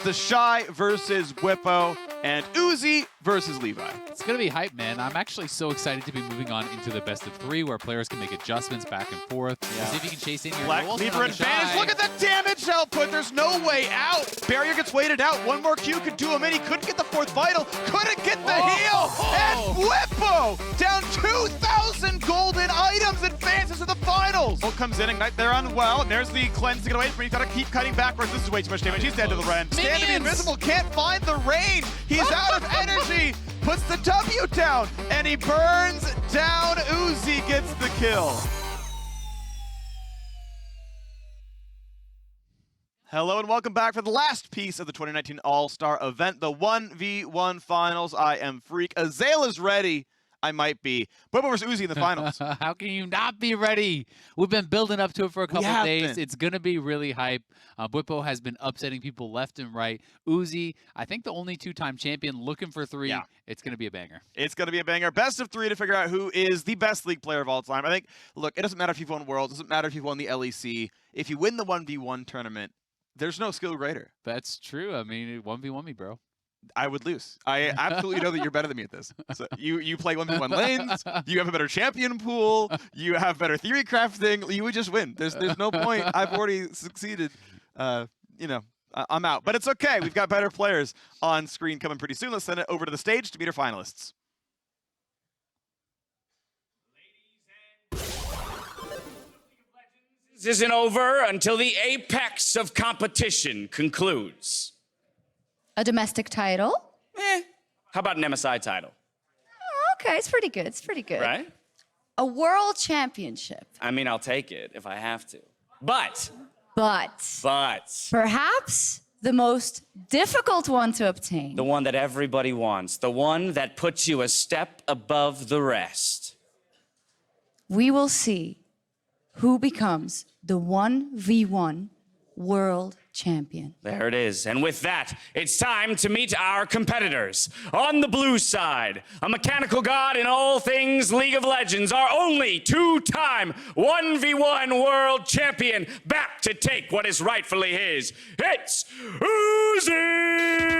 The Shy versus Bwipo, and Uzi versus Levi. It's going to be hype, man. I'm actually so excited to be moving on into the best of 3 where players can make adjustments back and forth. Yeah. See if you can chase in your Black goals. Cleaver advantage. Look at that damage output. There's no way out. Barrier gets weighted out. One more Q could do him in. He couldn't get the 4th vital. Couldn't get the heal. And Bwipo down 2,000 golden items, advances to the finals. Ult comes in, Ignite there on well. And there's the cleanse to get away from. He's got to keep cutting backwards. This is way too much damage. He's dead to the Ren. Stand to be invisible. Can't find the range. He's out of energy. Puts the W down. And he burns down. Uzi gets the kill. Hello and welcome back for the last piece of the 2019 All-Star event, the 1v1 finals. I am Freak. Azael is ready. I might be. Bwipo versus Uzi in the finals. How can you not be ready? We've been building up to it for a couple days. It's going to be really hype. Bwipo has been upsetting people left and right. Uzi, I think the only 2-time champion, looking for 3. Yeah. It's going to be a banger. It's going to be a banger. Best of 3 to figure out who is the best League player of all time. I think, look, it doesn't matter if you've won Worlds. It doesn't matter if you've won the LEC. If you win the 1v1 tournament, there's no skill greater. That's true. I mean, 1v1 me, bro. I would lose. I absolutely know that you're better than me at this. So you play 1v1 lanes, you have a better champion pool, you have better theory crafting, you would just win. There's no point. I've already succeeded. You know, I'm out. But it's okay. We've got better players on screen coming pretty soon. Let's send it over to the stage to meet our finalists. This isn't over until the apex of competition concludes. A domestic title? How about an MSI title? Oh, okay, it's pretty good. It's pretty good. Right? A world championship. I mean, I'll take it if I have to. But. Perhaps the most difficult one to obtain. The one that everybody wants. The one that puts you a step above the rest. We will see who becomes the 1v1 world champion. There it is. And with that, it's time to meet our competitors. On the blue side, a mechanical god in all things League of Legends, our only 2-time 1v1 world champion, back to take what is rightfully his. It's Uzi!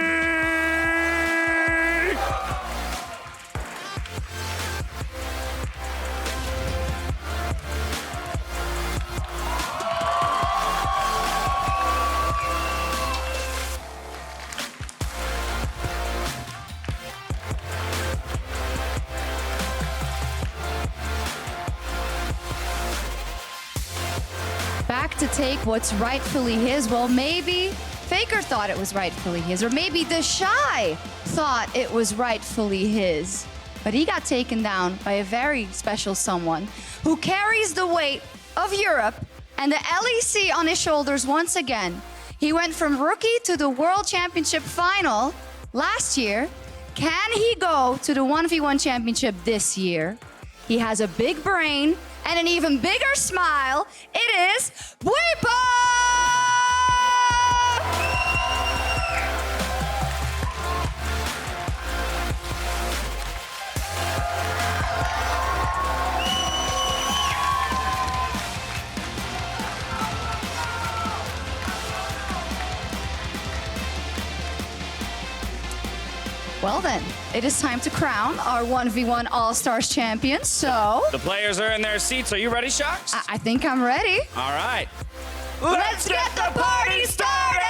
Back to take what's rightfully his. Well, maybe FLICKR thought it was rightfully his, or maybe the Shy thought it was rightfully his. But he got taken down by a very special someone who carries the weight of Europe and the LEC on his shoulders once again. He went from rookie to the World Championship final last year. Can he go to the 1v1 championship this year? He has a big brain and an even bigger smile. It is Bwipo! Well then, it is time to crown our 1v1 All-Stars champion, so... The players are in their seats. Are you ready, Sharks? I think I'm ready. All right. Let's get the party started!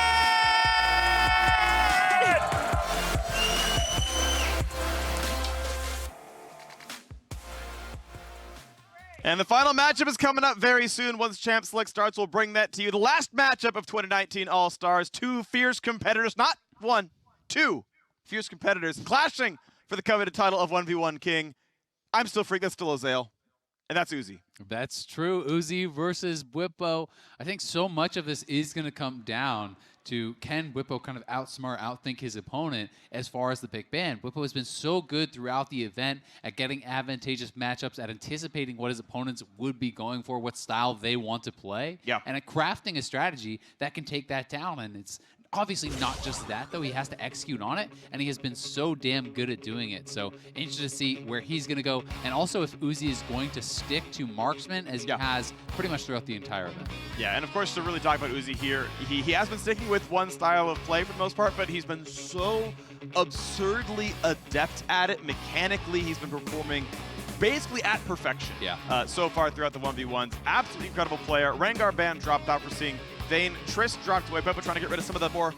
And the final matchup is coming up very soon. Once Champ Select starts, we'll bring that to you. The last matchup of 2019 All-Stars. 2 fierce competitors, not 1, 2 fierce competitors clashing for the coveted title of 1v1 King. I'm still Freak, that's still Azael, and that's Uzi. That's true. Uzi versus Bwipo. I think so much of this is going to come down to can Bwipo kind of outsmart, outthink his opponent as far as the pick ban. Bwipo has been so good throughout the event at getting advantageous matchups, at anticipating what his opponents would be going for, what style they want to play, and at crafting a strategy that can take that down. And it's obviously not just that, though. He has to execute on it, and he has been so damn good at doing it. So interested to see where he's going to go, and also if Uzi is going to stick to marksman as he has pretty much throughout the entire event. Yeah, and of course, to really talk about Uzi here, he has been sticking with one style of play for the most part, but he's been so absurdly adept at it. Mechanically, he's been performing basically at perfection so far throughout the 1v1s. Absolutely incredible player. Rengar ban dropped out for seeing Vayne. Triss dropped away, Bwipo trying to get rid of some of the more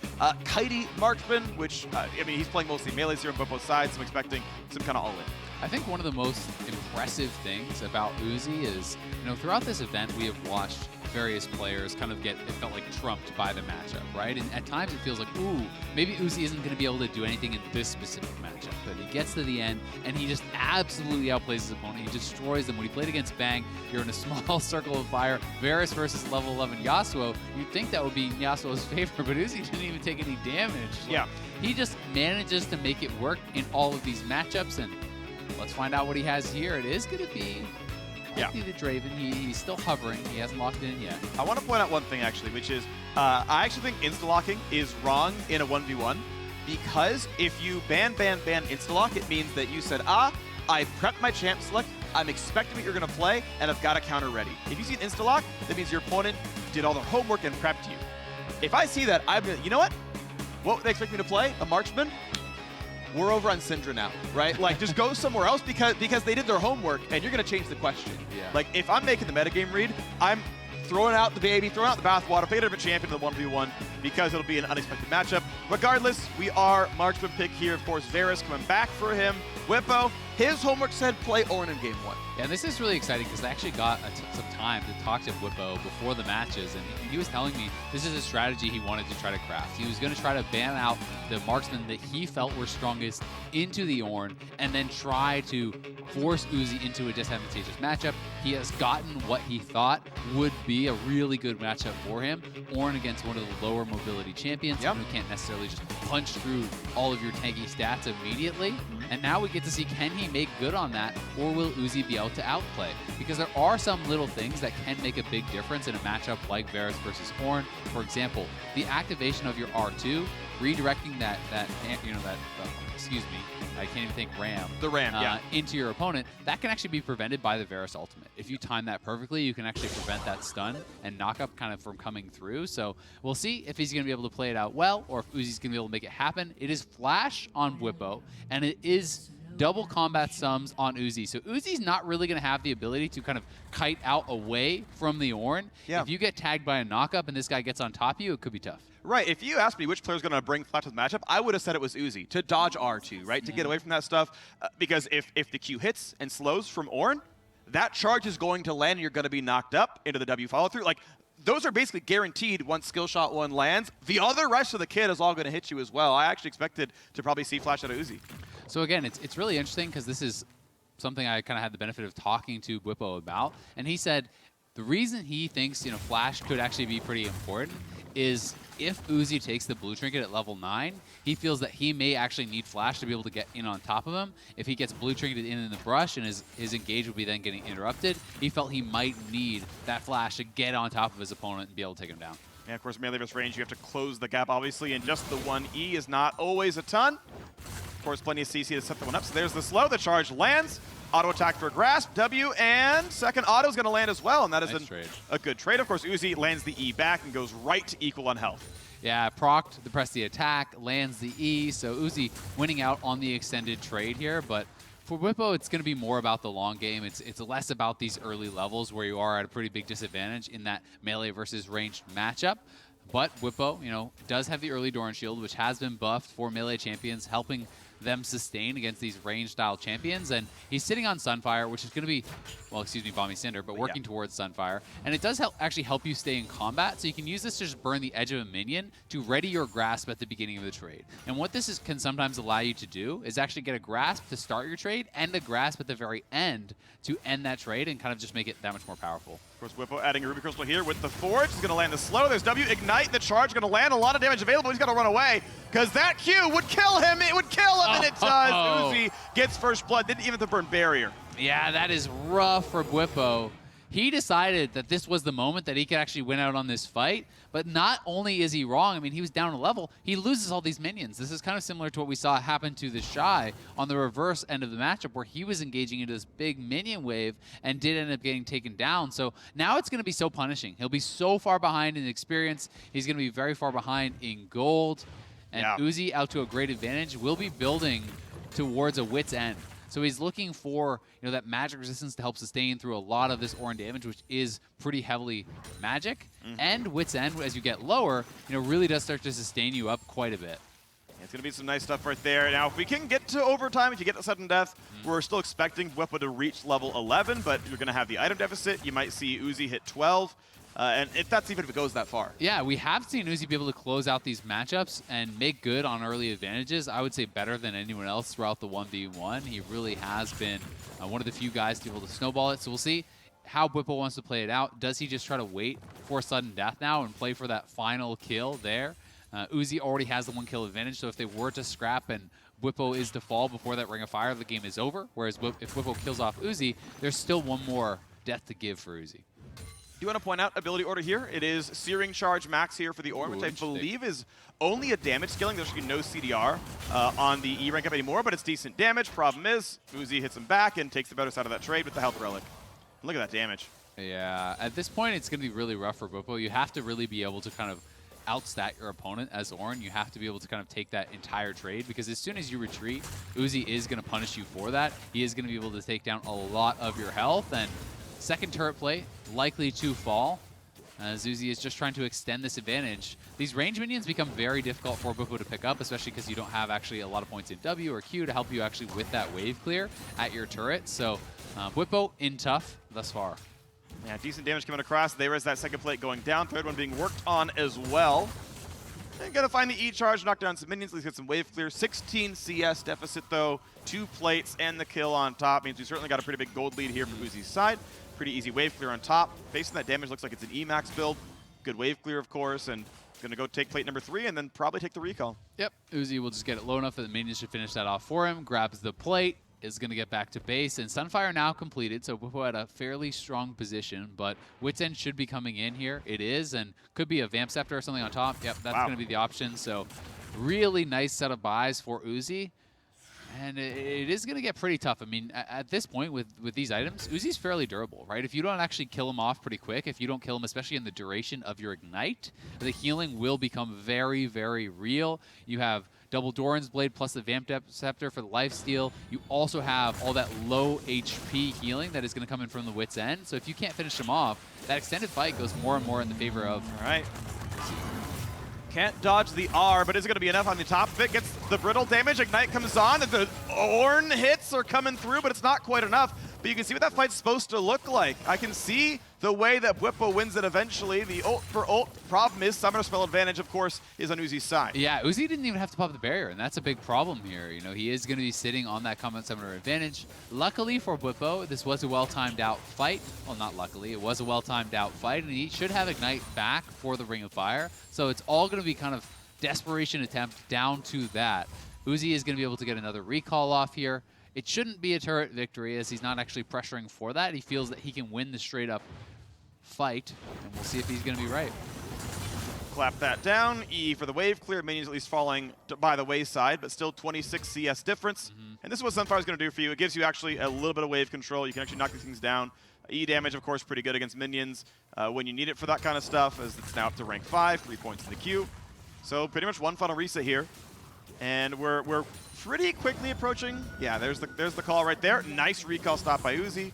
kitey marksmen, which, I mean, he's playing mostly melees here on Bwipo's side, so I'm expecting some kind of all-in. I think one of the most impressive things about Uzi is, throughout this event, we have watched various players kind of it felt like trumped by the matchup, right? And at times it feels like, ooh, maybe Uzi isn't going to be able to do anything in this specific matchup. But he gets to the end, and he just absolutely outplays his opponent. He destroys them. When he played against Bang, you're in a small circle of fire. Varus versus level 11 Yasuo. You'd think that would be Yasuo's favor, but Uzi didn't even take any damage. Yeah. He just manages to make it work in all of these matchups, and let's find out what he has here. It is going to be the Draven. He's still hovering. He hasn't locked in yet. I want to point out one thing, actually, which is I actually think insta-locking is wrong in a 1v1 because if you ban insta-lock, it means that you said, I prepped my champ select, I'm expecting what you're going to play, and I've got a counter ready. If you see an insta-lock, that means your opponent did all their homework and prepped you. If I see that, I'm going to, you know what? What would they expect me to play? A marksman? We're over on Syndra now, right? Like, just go somewhere else because they did their homework, and you're going to change the question. Yeah. Like, if I'm making the metagame read, I'm throwing out the baby, throwing out the bathwater, play a different champion in the 1v1 because it'll be an unexpected matchup. Regardless, we are marksman pick here. Of course, Varus coming back for him. Bwipo, his homework said play Ornn in game 1. Yeah, and this is really exciting because I actually got some time to talk to Bwipo before the matches, and he was telling me this is a strategy he wanted to try to craft. He was going to try to ban out the marksmen that he felt were strongest into the Ornn, and then try to force Uzi into a disadvantageous matchup. He has gotten what he thought would be a really good matchup for him. Ornn against one of the lower mobility champions who can't necessarily just punch through all of your tanky stats immediately. And now we get to see, can he make good on that, or will Uzi be able to outplay? Because there are some little things that can make a big difference in a matchup like Varus versus Ornn. For example, the activation of your R2, redirecting that excuse me, I can't even think RAM. The RAM, into your opponent, that can actually be prevented by the Varus ultimate. If you time that perfectly, you can actually prevent that stun and knock-up kind of from coming through. So we'll see if he's going to be able to play it out well, or if Uzi's going to be able to make it happen. It is Flash on Bwipo, and it is double combat sums on Uzi. So Uzi's not really going to have the ability to kind of kite out away from the Ornn. Yeah. If you get tagged by a knock-up and this guy gets on top of you, it could be tough. Right, if you asked me which player's going to bring Flash to the matchup, I would have said it was Uzi, to dodge R2, right? To get away from that stuff, because if the Q hits and slows from Ornn, that charge is going to land and you're going to be knocked up into the W follow-through. Like, those are basically guaranteed once skill shot 1 lands. The other rest of the kit is all going to hit you as well. I actually expected to probably see Flash out of Uzi. So again, it's really interesting because this is something I kind of had the benefit of talking to Bwipo about, and he said the reason he thinks Flash could actually be pretty important is if Uzi takes the blue trinket at level 9, he feels that he may actually need Flash to be able to get in on top of him. If he gets blue trinketed in the brush and his engage will be then getting interrupted, he felt he might need that Flash to get on top of his opponent and be able to take him down. Yeah, of course, melee versus range, you have to close the gap, obviously, and just the 1E is not always a ton. Of course, plenty of CC to set the one up. So there's the slow, the charge lands. Auto attack for grasp, W, and second auto is going to land as well, and that is a good trade. Of course, Uzi lands the E back and goes right to equal on health. Yeah, procced the press the attack, lands the E, so Uzi winning out on the extended trade here, but for Bwipo, it's going to be more about the long game. It's less about these early levels where you are at a pretty big disadvantage in that melee versus ranged matchup. But Bwipo, does have the early Doran Shield, which has been buffed for melee champions, helping them sustain against these range-style champions. And he's sitting on Sunfire, which is going to be, Balmy Cinder, but working towards Sunfire. And it does actually help you stay in combat, so you can use this to just burn the edge of a minion to ready your grasp at the beginning of the trade. And what this can sometimes allow you to do is actually get a grasp to start your trade and a grasp at the very end to end that trade and kind of just make it that much more powerful. Of course, Bwipo adding a Ruby Crystal here with the Forge. He's going to land the slow. There's W, Ignite. The charge going to land. A lot of damage available. He's got to run away because that Q would kill him. It would kill him, and it does. Uzi gets first blood. Didn't even have to burn barrier. Yeah, that is rough for Bwipo. he decided that this was the moment that he could actually win out on this fight. But not only is he wrong, I mean, he was down a level, he loses all these minions. This is kind of similar to what we saw happen to the Shy on the reverse end of the matchup, where he was engaging into this big minion wave and did end up getting taken down. So now it's going to be so punishing. He'll be so far behind in experience. He's going to be very far behind in gold. And Uzi, out to a great advantage, will be building towards a wit's end. So he's looking for, you know, that magic resistance to help sustain through a lot of this Orin damage, which is pretty heavily magic. And Wit's End, as you get lower, you know, really does start to sustain you up quite a bit. It's going to be some nice stuff right there. Now, if we can get to overtime, if you get to sudden death, we're still expecting Bwipo to reach level 11, but you're going to have the item deficit. You might see Uzi hit 12. And that's even if it goes that far. Yeah, we have seen Uzi be able to close out these matchups and make good on early advantages. I would say better than anyone else throughout the 1v1. He really has been one of the few guys to be able to snowball it. So we'll see how Bwipo wants to play it out. Does he just try to wait for sudden death now and play for that final kill there? Uzi already has the 1 kill advantage, so if they were to scrap and Bwipo is to fall before that Ring of Fire, the game is over. Whereas if Bwipo kills off Uzi, there's still one more death to give for Uzi. Do you want to point out ability order here? It is Searing Charge Max here for the Orn, which I believe is only a damage scaling. There's no CDR on the E rank up anymore, but it's decent damage. Problem is, Uzi hits him back and takes the better side of that trade with the Health Relic. Look at that damage. Yeah, at this point, it's going to be really rough for Bwipo. You have to really be able to kind of outstat your opponent as Orin. You have to be able to kind of take that entire trade, because as soon as you retreat, Uzi is going to punish you for that. He is going to be able to take down a lot of your health, and second turret play likely to fall, as Uzi is just trying to extend this advantage. These range minions become very difficult for Bwipo to pick up, especially because you don't have actually a lot of points in W or Q to help you actually with that wave clear at your turret. So Bwipo in tough thus far. Yeah, decent damage coming across. There is that second plate going down. Third one being worked on as well. And gonna find the E charge, knock down some minions, at least get some wave clear. 16 CS deficit though, 2 plates and the kill on top means we certainly got a pretty big gold lead here from Uzi's side. Pretty easy wave clear on top. Facing that damage looks like it's an E-max build. Good wave clear, of course, and gonna go take plate number 3 and then probably take the recall. Yep, Uzi will just get it low enough that the minions should finish that off for him. Grabs the plate, is going to get back to base, and Sunfire now completed, so Bwipo at a fairly strong position, but Wit's End should be coming in here. It is, and could be a Vamp Scepter or something on top. Yep, that's going to be the option, so really nice set of buys for Uzi. And it is going to get pretty tough. I mean, at this point with these items, Uzi's fairly durable, right? If you don't actually kill him off pretty quick, if you don't kill him, especially in the duration of your Ignite, the healing will become very, very real. You have double Doran's Blade plus the Vamp Scepter for the lifesteal. You also have all that low HP healing that is going to come in from the Wit's End. So if you can't finish him off, that extended fight goes more and more in the favor of... All right. Can't dodge the R, but is it going to be enough on the top of it? Gets the brittle damage. Ignite comes on, and the Orn hits are coming through, but it's not quite enough. But you can see what that fight's supposed to look like. I can see the way that Bwipo wins it eventually. The ult for ult. Problem is, Summoner Spell advantage, of course, is on Uzi's side. Yeah, Uzi didn't even have to pop the barrier, and that's a big problem here. You know, he is going to be sitting on that Combat Summoner advantage. Luckily for Bwipo, this was a well-timed out fight. Well, not luckily. It was a well-timed out fight, and he should have Ignite back for the Ring of Fire. So it's all going to be kind of desperation attempt down to that. Uzi is going to be able to get another recall off here. It shouldn't be a turret victory, as he's not actually pressuring for that. He feels that he can win the straight-up fight, and we'll see if he's going to be right. Clap that down. E for the wave clear. Minions at least falling by the wayside, but still 26 CS difference. And this is what Sunfire's going to do for you. It gives you actually a little bit of wave control. You can actually knock these things down. E damage, of course, pretty good against minions when you need it for that kind of stuff, as it's now up to rank 5, 3 points in the queue. So pretty much one final reset here. And we're pretty quickly approaching. Yeah, there's the call right there. Nice recall stop by Uzi.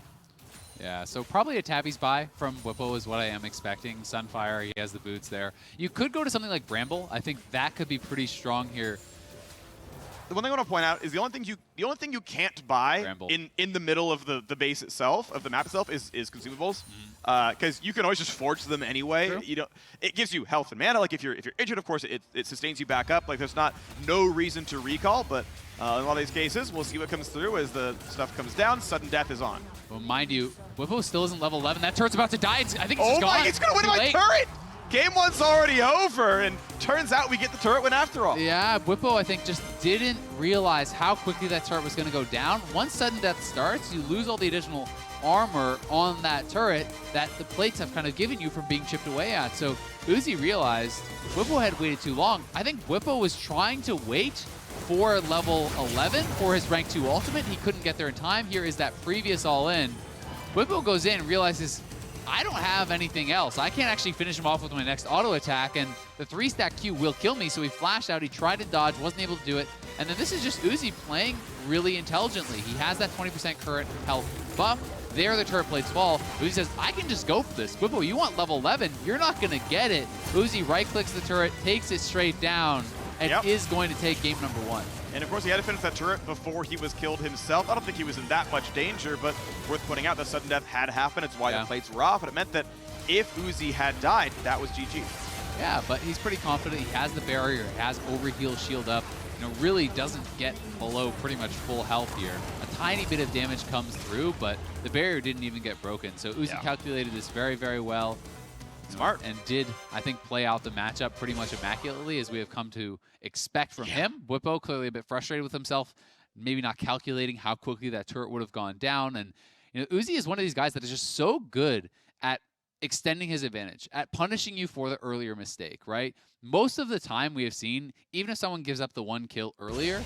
Yeah, so probably a Tabby's buy from Bwipo is what I am expecting. Sunfire, he has the boots there. You could go to something like Bramble. I think that could be pretty strong here. The one thing I want to point out is the only thing you can't buy in the middle of the base itself, of the map itself, is consumables, because you can always just forge them anyway. True. You don't. It gives you health and mana. Like if you're injured, of course, it sustains you back up. Like there's no reason to recall, but in a lot of these cases, we'll see what comes through as the stuff comes down. Sudden death is on. Well, mind you, Bwipo still isn't level 11. That turret's about to die. I think it's just gone. Oh my! It's gonna win my turret. Game one's already over, and turns out we get the turret win after all. Yeah, Bwipo, I think, just didn't realize how quickly that turret was going to go down. Once sudden death starts, you lose all the additional armor on that turret that the plates have kind of given you from being chipped away at. So Uzi realized Bwipo had waited too long. I think Bwipo was trying to wait for level 11 for his rank 2 ultimate. He couldn't get there in time. Here is that previous all-in. Bwipo goes in and realizes, I don't have anything else. I can't actually finish him off with my next auto attack, and the 3-stack Q will kill me, so he flashed out. He tried to dodge, wasn't able to do it. And then this is just Uzi playing really intelligently. He has that 20% current health buff. There the turret plates fall. Uzi says, I can just go for this. Bwipo, you want level 11? You're not going to get it. Uzi right-clicks the turret, takes it straight down, and is going to take game number 1. And of course, he had to finish that turret before he was killed himself. I don't think he was in that much danger, but worth pointing out, the sudden death had happened. It's why the plates were off, and it meant that if Uzi had died, that was GG. Yeah, but he's pretty confident. He has the barrier, he has overheal shield up. You know, really doesn't get below pretty much full health here. A tiny bit of damage comes through, but the barrier didn't even get broken. So Uzi calculated this very, very well. Smart. And did, I think, play out the matchup pretty much immaculately, as we have come to expect from him. Bwipo clearly a bit frustrated with himself, maybe not calculating how quickly that turret would have gone down. And you know, Uzi is one of these guys that is just so good at extending his advantage, at punishing you for the earlier mistake, right? Most of the time we have seen, even if someone gives up the 1 kill earlier,